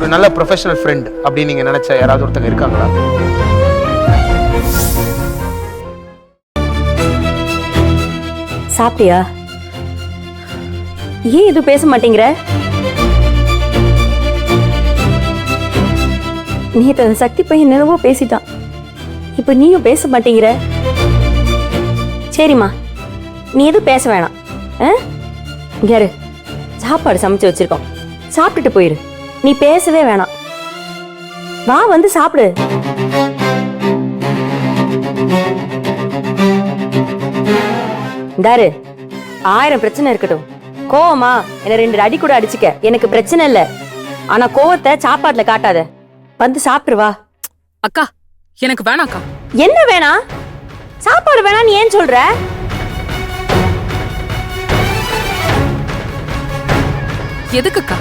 ஒரு நல்ல professional friend அப்படின்னு நீங்க நினைச்ச யாராவது ஒருத்தங்க இருக்காங்களா? சாப்பிட்டியா? ஏன் இது பேச மாட்டேங்கிற? நேத்து அந்த சக்தி பையன் என்னவோ பேசிட்டான், இப்ப நீயும் பேச மாட்டேங்கிற. சரிம்மா, நீ எதுவும் பேச வேணாம். யாரு சாப்பாடு சமைச்சு வச்சிருக்கோம், சாப்பிட்டுட்டு போயிரு. நீ பேசவே வேணாம், வா வந்து சாப்பிடு. தாரு, 1000 பிரச்சனை இருக்கட்டும், கோவமா என்ன 2 அடி கூட அடிச்சுக்க, எனக்கு பிரச்சனை இல்ல. ஆனா கோவத்தை சாப்பாட்டுல காட்டாத, வந்து சாப்பிட்டு வா. அக்கா, எனக்கு வேணாக்கா. என்ன வேணா? சாப்பாடு வேணா நீ ஏன் சொல்ற? எதுக்குக்கா?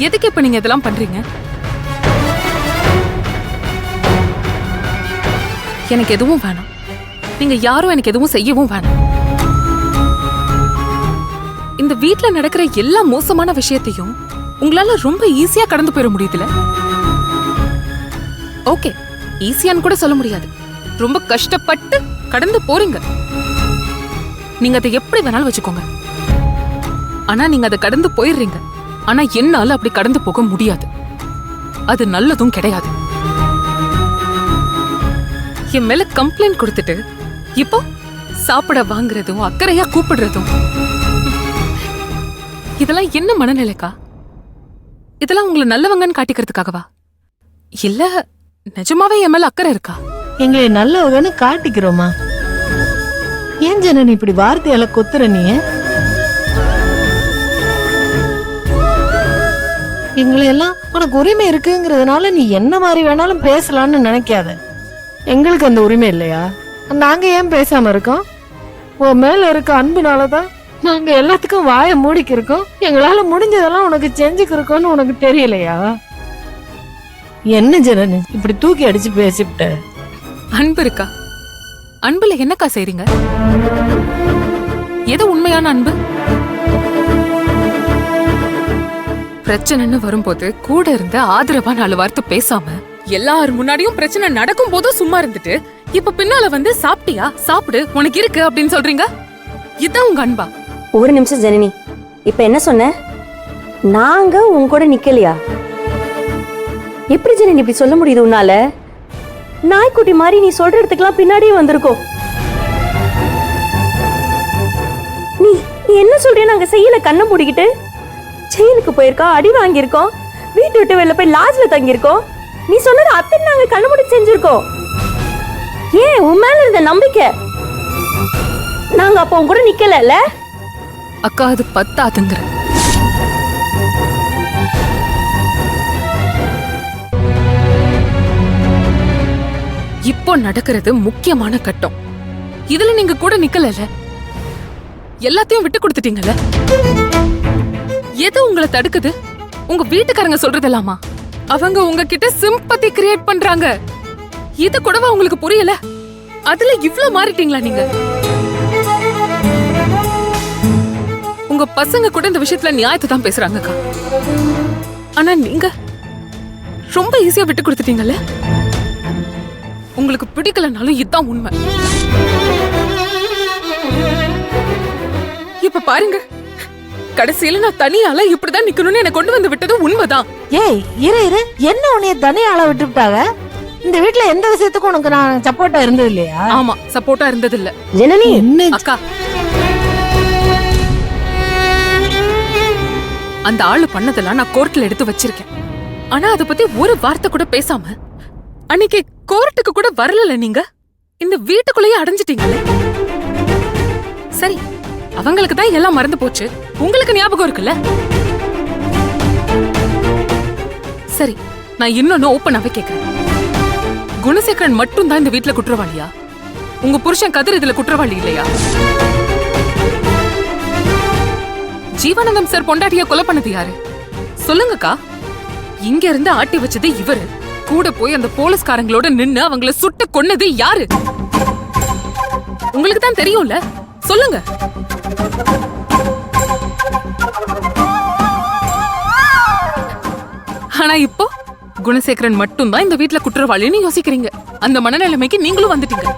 எதுக்கு இப்ப நீங்க இதெல்லாம் பண்றீங்க? எனக்கு எதுவும் வேணாம், நீங்க யாரும் எனக்கு எதுவும் செய்யவும் வேணாம். இந்த வீட்ல நடக்கிற எல்லா மோசமான விஷயத்தையும் உங்களால ரொம்ப ஈஸியா கடந்து போயிட முடியுதுல? ஓகே, ஈஸியான்னு கூட சொல்ல முடியாது, ரொம்ப கஷ்டப்பட்டு கடந்து போறீங்க. நீங்க அதை எப்படி வேணாலும் வச்சுக்கோங்க, ஆனா நீங்க அதை கடந்து போயிடுறீங்க. ஆனா என்னால அப்படி கடந்து போக முடியாது, அது நல்லதும் கிடையாது. என் மேல கம்ப்ளைண்ட் கொடுத்துட்டு இப்போ சாப்பிட வாங்குறதும் அக்கறையா கூப்பிடுறதும், இதெல்லாம் என்ன மனநிலைக்கா? இதெல்லாம் உங்களை நல்லவங்கன்னு காட்டிக்கிறதுக்காகவா? இல்ல நிஜமாவே என் மேல அக்கறை இருக்கா? எங்களை நல்லவங்கன்னு காட்டிக்கிறோமா? ஏன் ஜனனி இப்படி வார்த்தையால கொத்துற? நீ எங்களை எல்லாம் உனக்கு உரிமை இருக்குங்கிறதுனால நீ என்ன மாதிரி வேணாலும் பேசலாம்னு நினைக்காத. எங்களுக்கு அந்த உரிமை இல்லையா? நாங்க ஏன் பேசாம இருக்கோம்? உன் மேல இருக்க அன்புனாலதான் நாங்க எல்லாத்துக்கும் வாயை மூடிக்கிருக்கோம். எங்களால முடிஞ்சதெல்லாம் உனக்கு செஞ்சுக்கிருக்கோம்னு உனக்கு தெரியலையா? என்ன ஜனனி இப்படி தூக்கி அடிச்சு பேசிவிட்ட? அன்பு இருக்கா? அன்புல என்னக்கா செய்றீங்க? எது உண்மையான அன்பு? பிரச்சனைன்னு வரும்போது கூட இருந்த ஆதரவா 4 வார்த்தை பேசாம, எல்லாரும் முன்னாடியும் பிரச்சனை நடக்கும் போதும் சும்மா இருந்துட்டு, இப்ப பின்னால வந்து சாப்பிட்டியா, சாப்பிடு, உனக்கு இருக்கு அப்படின்னு சொல்றீங்க. இதான் உங்க அன்பா? ஒரு நிமிஷம் ஜனனி, இப்ப என்ன சொன்ன? நாங்க உன் கூட நிக்கலையா? எப்படி ஜனனி இப்படி சொல்ல முடியுது உன்னால? நாய்க்குட்டி மாதிரி நீ சொல்ற இடத்துக்குலாம் பின்னாடியே வந்திருக்கோம். நீ என்ன சொல்ற? நாங்க செய்யல, கண்ணை மூடிக்கிட்டு ஜெயிலுக்கு போயிருக்கோம், அடி வாங்கியிருக்கோம், வீட்டு விட்டு வெளில போய் லாட்ஜ்ல தங்கியிருக்கோம். நீ சொன்னது அத்தனை நாங்க கண்ணை மூடி செஞ்சிருக்கோம். ஏன் உன் மேல இருந்த நம்பிக்கை நாங்க அப்ப உன் கூட நிக்கல. அக்கா, அது பத்தாதுங்கிற. இப்போ நடக்கிறது முக்கியமான கட்டம். இதுல நீங்க கூட நிக்கல, எல்லாத்தையும் விட்டு கொடுத்துட்டீங்கல்ல. எது உங்களை தடுக்குது? உங்க வீட்டுக்காரங்க சொல்றதெல்லாமா? அவங்க உங்ககிட்ட சிம்பத்தி கிரியேட் பண்றாங்க. இது கூடவா உங்களுக்கு புரியல? அதுல இவ்ளோ மாறிட்டீங்களா நீங்க? உங்க பசங்க கூட இந்த விஷயத்துல நியாயத்தை தான் பேசுறாங்கக்கா. ஆனா நீங்க ரொம்ப ஈஸியா விட்டு கொடுத்துட்டீங்கல்ல. உங்களுக்கு பிடிக்கலனாலும் இதுதான் உண்மை. இப்ப பாருங்க, கடைசியில நான் தனியால இப்படிதான் நிக்கணும்னு என்ன கொண்டு வந்து விட்டது உண்மைதான். ஏய் இரு, என்ன உன்னைய தனியால விட்டுட்டாங்க? இந்த வீட்ல எந்த விஷயத்துக்கும் உனக்கு நான் சப்போர்ட்டா இருந்தது இல்லையா? ஆமா, சப்போர்ட்டா இருந்தது இல்ல ஜனனி. அக்கா, அந்த ஆளு பண்ணதெல்லாம் நான் கோர்ட்ல எடுத்து வச்சிருக்கேன். ஆனா அத பத்தி ஒரு வார்த்தை கூட பேசாம அன்னைக்கு கோர்ட்டுக்கு கூட வரல. நீங்க இந்த வீட்டுக்குள்ளேயே அடைஞ்சிட்டீங்களே. சரி, அவங்களுக்கு தான் எல்லாம் மறந்து போச்சு, உங்களுக்கு ஞாபகம் இருக்குல்ல? சரி, நான் இன்னொன்னு ஓப்பனாவே கேக்குறேன். குணசேகரன் மட்டும் தான் இந்த வீட்டுல குற்றவாளியா? உங்க புருஷன் கதிர் இதுல குற்றவாளி இல்லையா? ஜீவானந்தம் சார் பொண்டாட்டிய கொலை பண்ணது யாரு? சொல்லுங்கக்கா. இங்க இருந்து ஆட்டி வச்சது இவரு, கூட போய் அந்த போலீஸ்காரங்களோட நின்னு அவங்கள சுட்டு கொன்னது யாரு? உங்களுக்கு தான் தெரியும்ல, சொல்லுங்க. ஆனா இப்போ குணசேகரன் மட்டும்தான் இந்த வீட்ல குற்றவாளின்னு யோசிக்கிறீங்க. அந்த மனநிலைமைக்கு நீங்களும் வந்துட்டீங்க.